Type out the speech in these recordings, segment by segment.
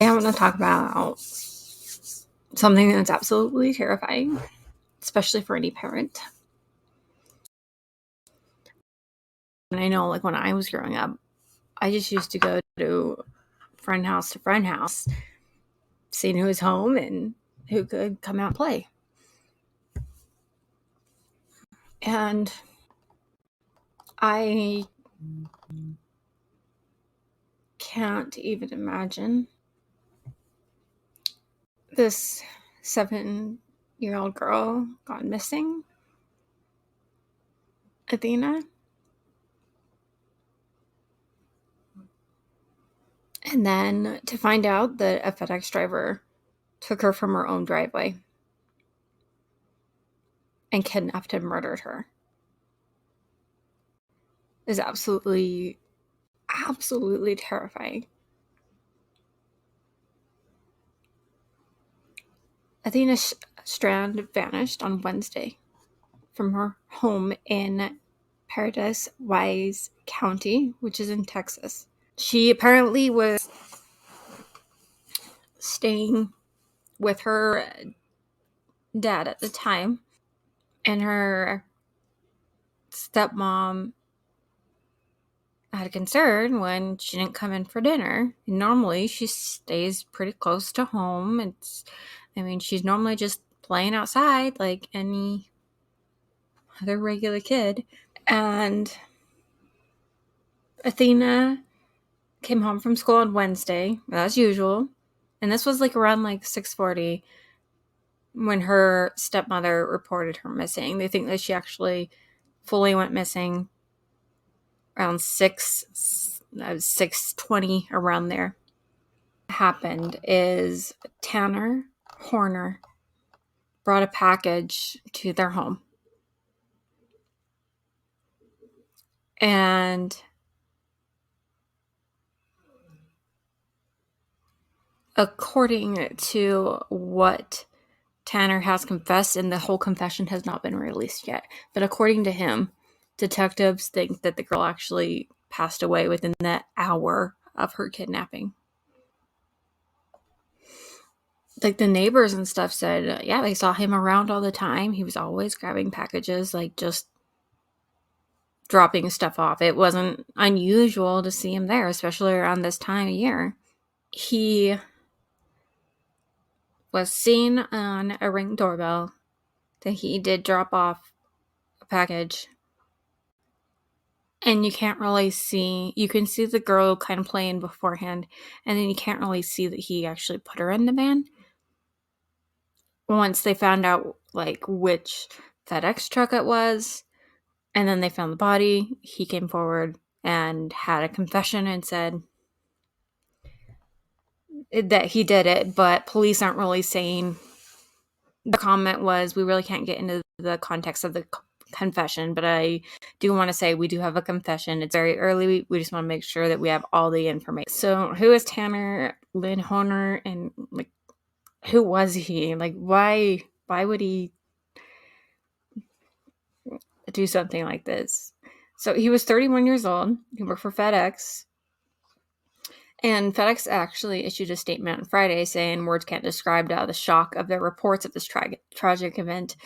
I want to talk about something that's absolutely terrifying, especially for any parent. And I know, like, when I was growing up, I just used to go to friend house, seeing who was home and who could come out and play. And I can't even imagine this 7-year-old girl gone missing, Athena. And then to find out that a FedEx driver took her from her own driveway and kidnapped and murdered her is absolutely terrifying. Athena Strand vanished on Wednesday from her home in Paradise Wise County, which is in Texas. She apparently was staying with her dad at the time, and her stepmom had a concern when she didn't come in for dinner. Normally, she stays pretty close to home. She's normally just playing outside like any other regular kid. And Athena came home from school on Wednesday, as usual. And this was like around like 6:40 when her stepmother reported her missing. They think that she actually fully went missing around 6:20, around there. What happened is Tanner Horner brought a package to their home. And according to what Tanner has confessed, and the whole confession has not been released yet, but according to him, detectives think that the girl actually passed away within the hour of her kidnapping. Like, the neighbors and stuff said, yeah, they saw him around all the time. He was always grabbing packages, like just dropping stuff off. It wasn't unusual to see him there, especially around this time of year. He was seen on a Ring doorbell that he did drop off a package. And you can't really see, you can see the girl kind of playing beforehand, and then you can't really see that he actually put her in the van. Once they found out like which FedEx truck it was, and then they found the body, he came forward and had a confession and said that he did it, but police aren't really saying. The comment was, we really can't get into the context of the confession, but I do want to say we do have a confession. It's very early. We just want to make sure that we have all the information. So who is Tanner Lynn Horner, and like, who was he? Like, why would he do something like this? So he was 31 years old. He worked for FedEx. And FedEx actually issued a statement on Friday saying words can't describe the shock of the reports of this tragic event.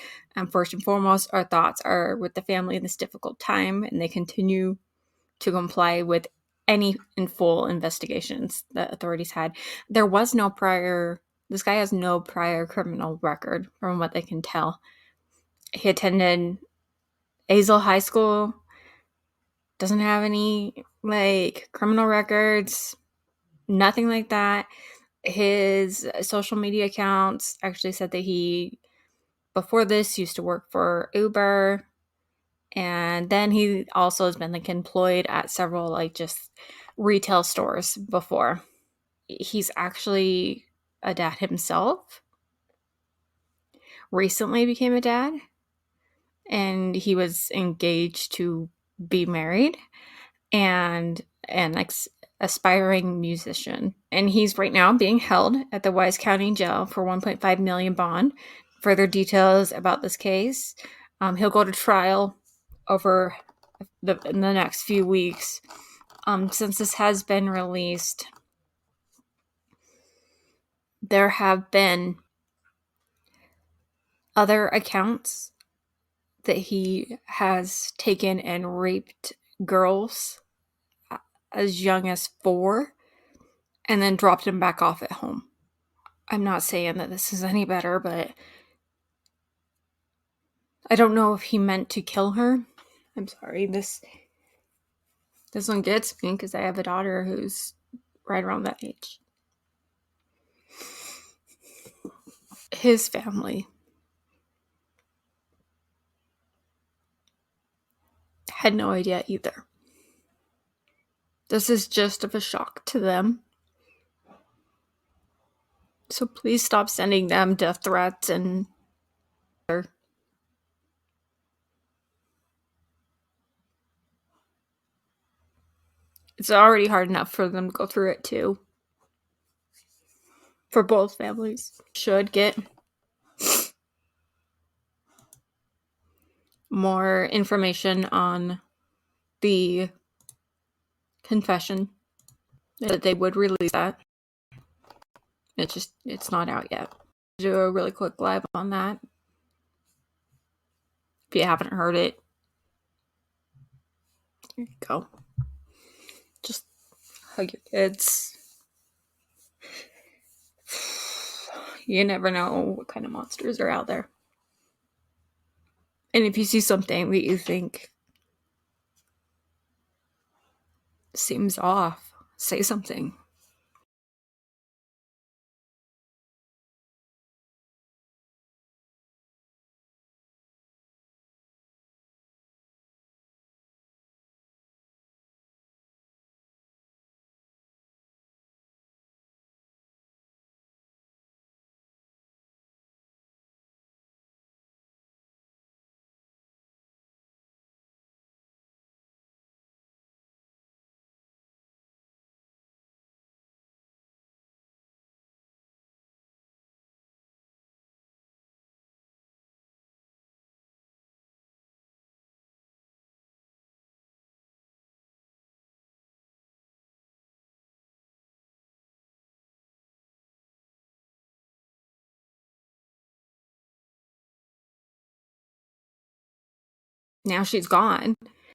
First and foremost, our thoughts are with the family in this difficult time, and they continue to comply with any and full investigations that authorities had. There was no prior, this guy has no prior criminal record from what they can tell. He attended Azle High School, doesn't have any like criminal records, nothing like that. His social media accounts actually said that he, before this, used to work for Uber, and then he also has been like employed at several like just retail stores before. He's actually a dad himself. Recently became a dad, and he was engaged to be married, and an aspiring musician. And he's right now being held at the Wise County Jail for $1.5 million bond. Further details about this case, he'll go to trial over in the next few weeks. Since this has been released, there have been other accounts that he has taken and raped girls as young as 4 and then dropped them back off at home. I'm not saying that this is any better, but I don't know if he meant to kill her. I'm sorry, this one gets me because I have a daughter who's right around that age. His family had no idea either. This is just of a shock to them. So please stop sending them death threats and it's already hard enough for them to go through it too. For both families. Should get more information on the confession, that they would release that. It's not out yet. Do a really quick live on that. If you haven't heard it, here you go. Just hug your kids. You never know what kind of monsters are out there. And if you see something that you think seems off, say something. Now she's gone.